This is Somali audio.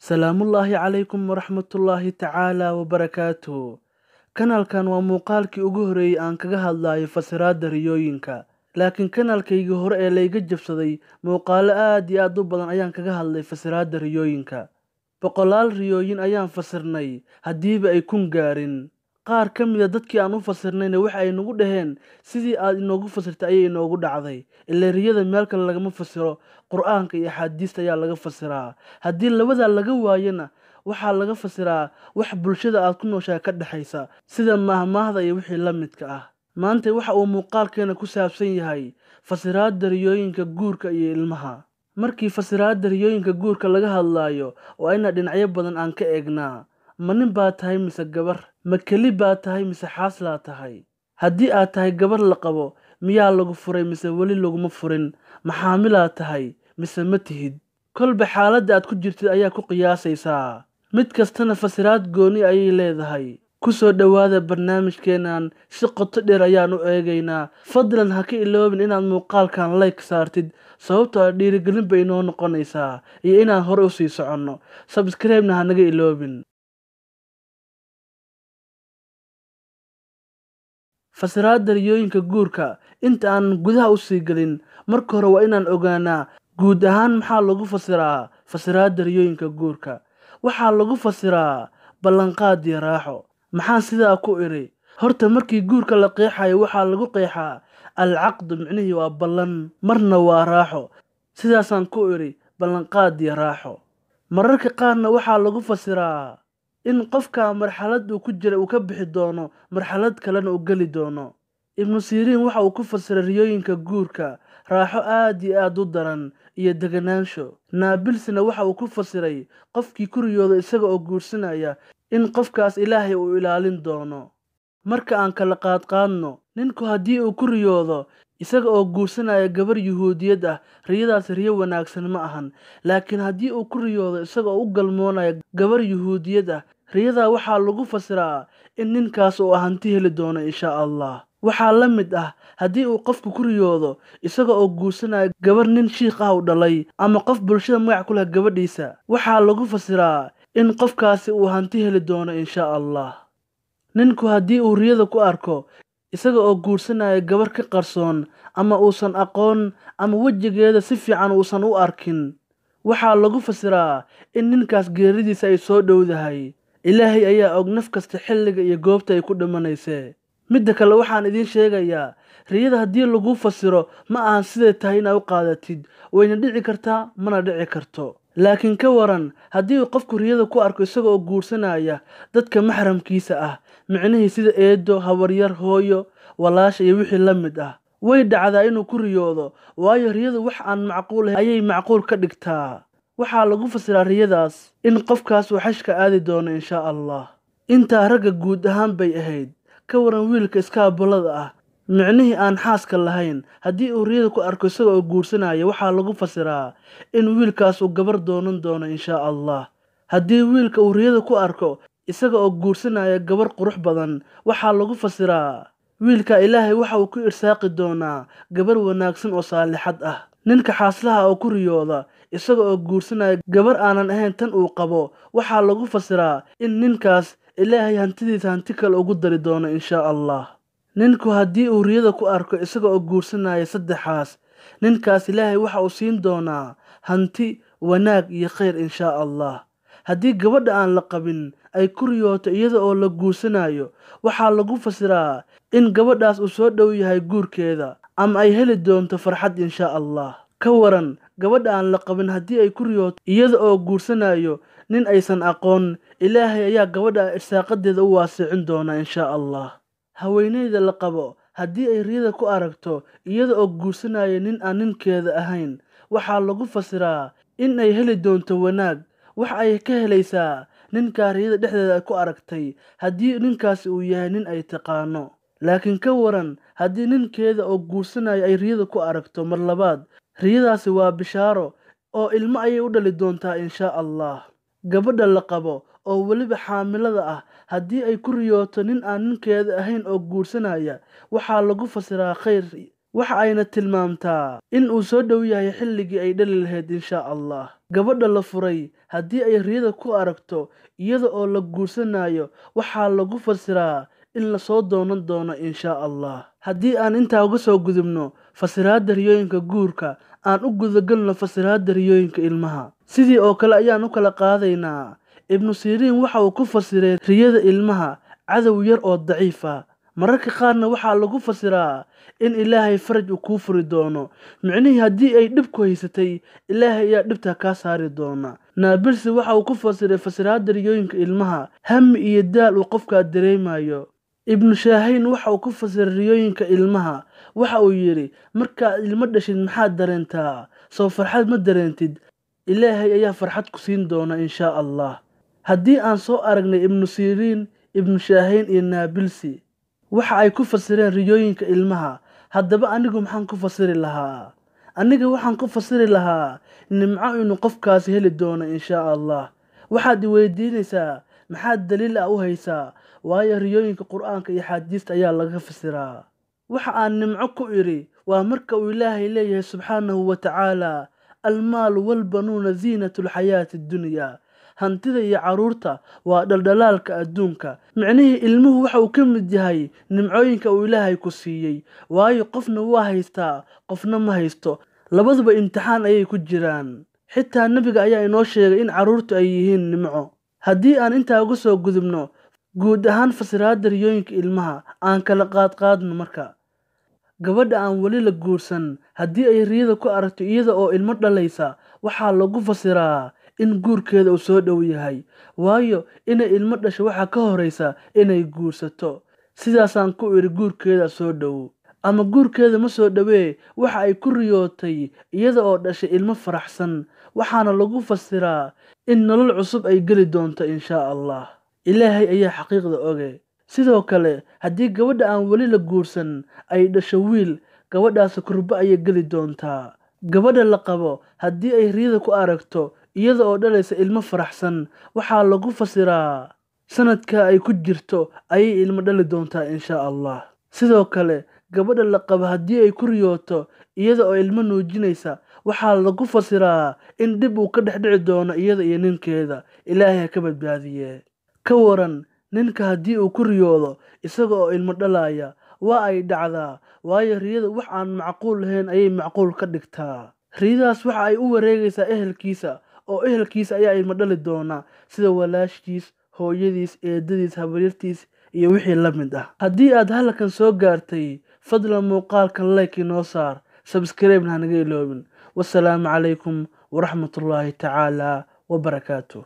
salaamullaahi calaykum waraxmatullaahi tacaala wabarakaatuhu. Kanaalkan waa muuqaalkii ugu horeeyay aan kaga hadlayo fasiraadda riyooyinka. Laakiin kanaalkaygii hore ee layga jabsaday muuqaalo aad iyo aad u badan ayaan kaga hadlay fasiraadda riyooyinka. Boqolaal riyooyin ayaan fasirnay haddiiba ay kun gaarin. Qaar ka mid a dadkii aan u fasirnayna waxa ay nagu dhaheen sidii aad inoogu fasirtay ayay inoogu dhacday. Ilaa riyada meel kale lagama fasiro, Qur'aanka iyo axaadiista ayaa laga fasiraa. Haddii labadaa laga waayana waxaa laga fasiraa wax bulshada aad ku nooshahay ka dhexaysa sida mahmaahda iyo wixii la midka ah. Maanta waxa uu muuqaalkeena ku saabsan yahay fasiraadda riyooyinka guurka iyo ilmaha. Markii fasiraadda riyooyinka guurka laga hadlayo waa ina dhinacyo badan aan ka eegnaa. Ma nin baa tahay mise gabar? Ma keli baa tahay mise xaas laa tahay? Haddii aad tahay gabar la qabo, miyaa lagu furay mise weli laguma furin? Ma xaamilaa tahay mise ma tihid? Kolba xaaladda aad ku jirtid ayaa ku qiyaasaysaa. Mid kastana fasiraad gooni ayay leedahay. Ku soo dhowaada barnaamijkeenan si qoto dheer ayaan u eegaynaa. Fadlan ha ka iloobin inaad muuqaalkan like saartid sababtoo ah dhiirigelin bay inoo noqonaysaa iyo inaan hore u sii soconno. Subscribe-na ha naga iloobin. Fasiraadda riyooyinka guurka inta aan gudaha u sii gelin marka hore waa inaan ogaanaa guud ahaan maxaa lagu fasiraa fasiraadda riyooyinka guurka. Waxaa lagu fasiraa ballanqaad iyo raaxo. Maxaan sidaa ku iri? Horta markii guurka la qeexayo waxaa lagu qeexaa al-caqd, micnihi waa ballan, marna waa raaxo. Sidaasaan ku iri ballanqaad iyo raaxo. Mararka qaarna waxaa lagu fasiraa in qofka marxalad uu ku jira uu ka bixi doono marxalad kalena uu geli doono. Ibnu Siriin waxa uu ku fasiray riyooyinka guurka raaxo aad iyo aad u daran iyo deganaansho. Naabilsina waxa uu ku fasiray qofkii ku riyooda isaga oo guursanaya in qofkaas Ilaahay uu ilaalin doono. Marka aan kala qaadno, ninku haddii uu ku riyoodo isaga oo guursanaya gabar Yuhuudiyad ah, riyadaas riyo wanaagsan ma ahan. Laakiin haddii uu ku riyoodo isaga oo u galmoonaya gabar Yuhuudiyad ah, riyadaa waxaa lagu fasiraa in ninkaas uu hanti heli doono insha Allah. Waxaa la mid ah haddii uu qofku ku riyoodo isaga oo guursanaya gabar nin shiikh ah u dhalay ama qof bulshada magac ku leh gabadhiisa, waxaa lagu fasiraa in qofkaasi uu hanti heli doono insha Allah. Ninku haddii uu riyada ku arko isaga oo guursanaya gabar ka qarsoon ama uusan aqoon ama wejigeeda si fiican uusan u arkin, waxaa lagu fasiraa in ninkaas geeridiisa ay soo dhowdahay. Ilaahay ayaa og naf kasta xilliga iyo goobta ay ku dhimanaysay. Midda kale waxaan idiin sheegayaa riyada haddii lagu fasiro ma ahan siday tahay inaad u qaadatid. Wayna dhici kartaa mana dhici karto. Laakiin ka waran haddii uu qofku riyada ku arko isaga oo guursanaya dadka maxramkiisa ah, micnihii sida eedo, habaryar, hooyo, walaasha iyo wixii la mid ah. Way dhacdaa inuu ku riyoodo waayo riyadu wax aan macquul ahayn ayay macquul ka dhigtaa. Waxaa lagu fasiraa riyadaas in qofkaas uu xashka aadi doono insha Allah. Intaa ragga guud ahaan bay ahayd. Ka waran wiilka iskaabulada ah, micnihii aan xaaska lahayn, haddii uu riyada ku arko isaga oo guursanaya waxaa lagu fasiraa in wiilkaas uu gabar doonan doono insha Allah. Haddii wiilka uu riyada ku arko isaga oo guursanaya gabar qurux badan, waxaa lagu fasiraa wiilka Ilaahay waxa uu ku irsaaqi doonaa gabar wanaagsan oo saalixad ah. Ninka xaaslaha oo ku riyooda isaga oo guursanaya gabar aanan ahayn tan uu qabo, waxaa lagu fasiraa in ninkaas Ilaahay hantidiisa hanti kale ugu dari doono insha Allah. Ninku haddii uu riyada ku arko isaga oo guursanaya saddexaas, ninkaas Ilaahay waxa uu siin doonaa hanti, wanaag iyo khayr insha Allah. Haddii gabadha aan la qabin ay ku riyooto iyada oo la guursanayo, waxaa lagu fasiraa in gabadhaas uu soo dhow yahay guurkeeda ama ay heli doonto farxad insha Allah. Ka waran gabadha aan la qabin haddii ay ku riyooto iyada oo guursanayo nin aysan aqoon, Ilaahay ayaa gabadha irsaaqadeeda u waasicin doona insha Allah. Haweeneyda la qabo haddii ay riyada ku aragto iyada oo guursanaya nin aan ninkeeda ahayn, waxaa lagu fasiraa in ay heli doonto wanaag. Wax ay ka helaysaa ninka riyada dhexdeeda ku aragtay haddii ninkaasi uu yahay nin ay taqaano. Laakiin ka waran haddii ninkeeda oo guursanaya ay riyada ku aragto mar labaad, riyadaasi waa bishaaro oo ilmo ayay u dhali doontaa insha Allah. Gabadha la qabo oo weliba xaamilada ah haddii ay ku riyooto nin aan ninkeeda ahayn oo guursanaya, waxaa lagu fasiraa khayr waxa ayna tilmaamtaa in uu soo dhow yahay xilligii ay dhali lahayd insha Allah. Gabadha la furay haddii ay riyada ku aragto iyada oo la guursanayo waxaa lagu fasiraa in la soo doonan doono insha Allah. Haddii aan intaa uga soo gudubno fasiraadda riyooyinka guurka, aan u gudagalno fasiraadda riyooyinka ilmaha. Sidii oo kale ayaan u kala qaadaynaa. Ibnu Siriin waxa uu ku fasiray riyada ilmaha cadow yar oo daciif ah. Mararka qaarna waxaa lagu fasiraa in Ilaahay faraj uu kuu furi doono. Micnihii haddii ay dhib ku haysatay, Ilaahay ayaa dhibta kaa saari doona. Naabilsi waxa uu ku fasiray fasiraadda riyooyinka ilmaha hammi iyo daal uu qofka dareemayo. Ibnu Shaahiin waxa uu ku fasiray riyooyinka ilmaha. Waxa uu yiri markaad ilmo dhashid maxaad dareentaa? Soo farxad ma dareentid? Ilaahay ayaa farxad ku siin doona insha Allah. Haddii aan soo aragnay Ibnu Siriin, Ibnu Shaahiin iyo Naabilsi waxa ay ku fasireen riyooyinka ilmaha, haddaba anigu maxaan ku fasiri lahaa? Aniga waxaan ku fasiri lahaa nimco inuu qofkaasi heli doono insha Allah. Waxaad i weydiinaysaa maxaad daliil ah u haysaa? Waayo riyooyinka Qur'aanka iyo xadiista ayaa laga fasiraa. Waxa aan nimco ku iri waa marka uu Ilaahay leeyahay subxaanahu wa ta'aala almaal walbanuuna ziinatul xayaati dunya. Hantida iyo caruurta waa dhaldhalaalka adduunka. Micnihii ilmuhu waxa uu ka mid yahay nimcooyinka uu Ilaahay ku siiyay. Waayo qofna waa haystaa, qofna ma haysto. Labaduba imtixaan ayay ku jiraan. Xitaa nabiga ayaa inoo sheegay in caruurtu ay yihiin nimco. Haddii aan intaa uga soo gudubno guud ahaan fasiraadda riyooyinka ilmaha, aan kala qaadno marka. Gabadha aan wali la guursan haddii ay riyada ku aragto iyada oo ilmo dhalaysa, waxaa lagu fasiraa in guurkeeda uu soo dhow yahay. Waayo inay ilmo dhasho waxa ka horeysa inay guursato. Sidaasaan ku iri guurkeeda soo dhow. Ama guurkeeda ma soo dhawee, waxa ay ku riyootay iyada oo dhashay ilmo faraxsan. Waxaana lagu fasiraa in nolol cusub ay geli doonto insha Allah. Ilaahay ayaa xaqiiqda oge. Sidoo kale haddii gabadha aan wali la guursan ay dhasho wiil, gabadhaas kurba ayay geli doontaa. Gabadha la qabo haddii ay riyada ku aragto iyada oo dhalaysa ilmo faraxsan, waxaa lagu fasiraa sanadka ay ku jirto ayay ilmo dhali doontaa insha Allah. Sidoo kale gabadha la qabo haddii ay ku riyooto iyada oo ilmo nuujinaysa, waxaa lagu fasiraa in dib uu ka dhici doono iyada iyo ninkeeda. Ilaahay ka badbaadiye. Ka waran ninka haddii uu ku riyoodo isaga oo ilmo dhalaya, waa ay dhacdaa. Waayo riyada wax aan macquul ahayn ayay macquul ka dhigtaa. Riyadaas waxa ay u wareegaysaa ehelkiisa, oo ehelkiisa ayaa ilmo dhali doona sida walaashiis, hooyadiis, eedadiis, habaryartiis iyo wixii la mid ah. Haddii aad halkan soo gaartay, fadlan muuqaalkan like inoo saar, subscribe-na hanaga iloobin. Wassalaamu calaykum waraxmatullaahi tacaala wabarakaatuh.